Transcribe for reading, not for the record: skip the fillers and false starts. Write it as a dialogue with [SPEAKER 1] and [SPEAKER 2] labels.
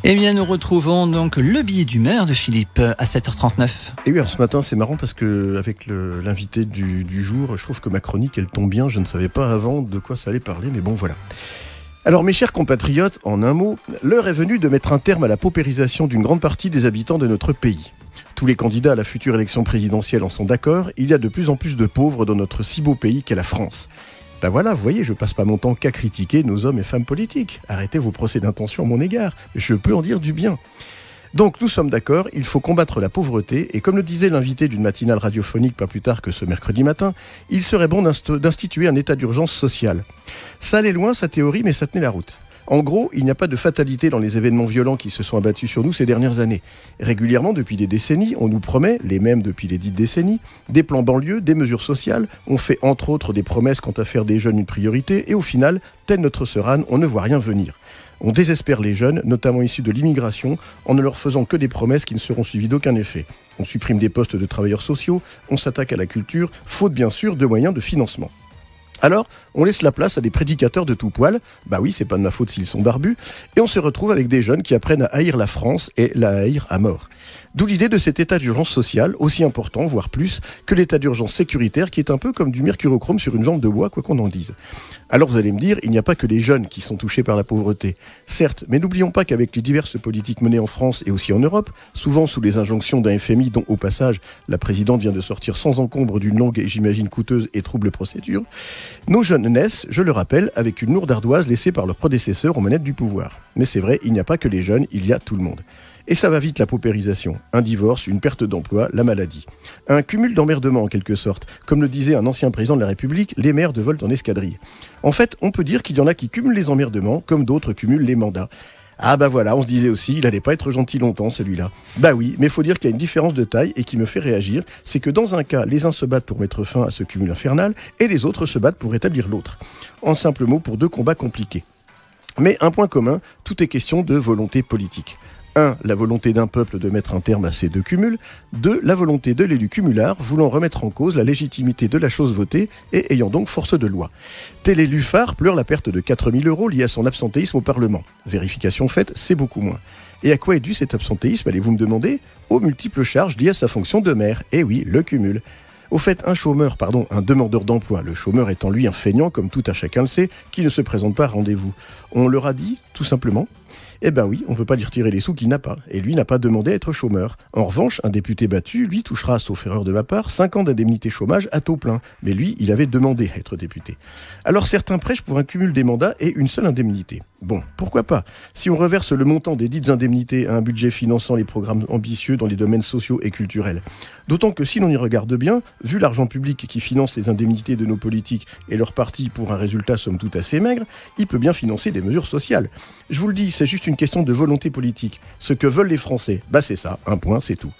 [SPEAKER 1] Eh bien, nous retrouvons donc le billet d'humeur de Philippe à 7h39.
[SPEAKER 2] Et oui, alors ce matin, c'est marrant parce que avec l'invité du jour, je trouve que ma chronique, elle tombe bien. Je ne savais pas avant de quoi ça allait parler, mais bon, voilà. Alors, mes chers compatriotes, en un mot, l'heure est venue de mettre un terme à la paupérisation d'une grande partie des habitants de notre pays. Tous les candidats à la future élection présidentielle en sont d'accord, il y a de plus en plus de pauvres dans notre si beau pays qu'est la France. Ben voilà, vous voyez, je passe pas mon temps qu'à critiquer nos hommes et femmes politiques. Arrêtez vos procès d'intention à mon égard, je peux en dire du bien. Donc nous sommes d'accord, il faut combattre la pauvreté, et comme le disait l'invité d'une matinale radiophonique pas plus tard que ce mercredi matin, il serait bon d'instituer un état d'urgence sociale. Ça allait loin sa théorie, mais ça tenait la route. En gros, il n'y a pas de fatalité dans les événements violents qui se sont abattus sur nous ces dernières années. Régulièrement, depuis des décennies, on nous promet, les mêmes depuis les dites décennies, des plans banlieues, des mesures sociales, on fait entre autres des promesses quant à faire des jeunes une priorité, et au final, tel notre Serane, on ne voit rien venir. On désespère les jeunes, notamment issus de l'immigration, en ne leur faisant que des promesses qui ne seront suivies d'aucun effet. On supprime des postes de travailleurs sociaux, on s'attaque à la culture, faute bien sûr de moyens de financement. Alors, on laisse la place à des prédicateurs de tout poil, bah oui, c'est pas de ma faute s'ils sont barbus, et on se retrouve avec des jeunes qui apprennent à haïr la France et la haïr à mort. D'où l'idée de cet état d'urgence sociale, aussi important, voire plus, que l'état d'urgence sécuritaire, qui est un peu comme du mercurochrome sur une jambe de bois, quoi qu'on en dise. Alors vous allez me dire, il n'y a pas que les jeunes qui sont touchés par la pauvreté. Certes, mais n'oublions pas qu'avec les diverses politiques menées en France et aussi en Europe, souvent sous les injonctions d'un FMI dont, au passage, la présidente vient de sortir sans encombre d'une longue et j'imagine coûteuse et trouble procédure, nos jeunes naissent, je le rappelle, avec une lourde ardoise laissée par leurs prédécesseurs aux manettes du pouvoir. Mais c'est vrai, il n'y a pas que les jeunes, il y a tout le monde. Et ça va vite la paupérisation. Un divorce, une perte d'emploi, la maladie. Un cumul d'emmerdements en quelque sorte. Comme le disait un ancien président de la République, les maires de volent en escadrille. En fait, on peut dire qu'il y en a qui cumulent les emmerdements, comme d'autres cumulent les mandats. Ah bah voilà, on se disait aussi, il allait pas être gentil longtemps celui-là. Bah oui, mais faut dire qu'il y a une différence de taille et qui me fait réagir, c'est que dans un cas, les uns se battent pour mettre fin à ce cumul infernal et les autres se battent pour rétablir l'autre. En simples mots, pour deux combats compliqués. Mais un point commun, tout est question de volonté politique. 1. La volonté d'un peuple de mettre un terme à ces deux cumuls. 2. La volonté de l'élu cumulard voulant remettre en cause la légitimité de la chose votée et ayant donc force de loi. Tel élu phare pleure la perte de 4 000 € liée à son absentéisme au Parlement. Vérification faite, c'est beaucoup moins. Et à quoi est dû cet absentéisme, allez-vous me demander ? Aux multiples charges liées à sa fonction de maire. Et oui, le cumul. Au fait, un demandeur d'emploi, le chômeur étant lui un feignant, comme tout à chacun le sait, qui ne se présente pas à rendez-vous. On leur a dit, tout simplement, eh ben oui, on ne peut pas lui retirer les sous qu'il n'a pas. Et lui n'a pas demandé à être chômeur. En revanche, un député battu, lui, touchera, sauf erreur de ma part, 5 ans d'indemnité chômage à taux plein. Mais lui, il avait demandé à être député. Alors certains prêchent pour un cumul des mandats et une seule indemnité. Bon, pourquoi pas ? Si on reverse le montant des dites indemnités à un budget finançant les programmes ambitieux dans les domaines sociaux et culturels. D'autant que si l'on y regarde bien, vu l'argent public qui finance les indemnités de nos politiques et leur parti pour un résultat somme toute assez maigre, il peut bien financer des mesures sociales. Je vous le dis, c'est juste une question de volonté politique. Ce que veulent les Français, bah c'est ça, un point, c'est tout.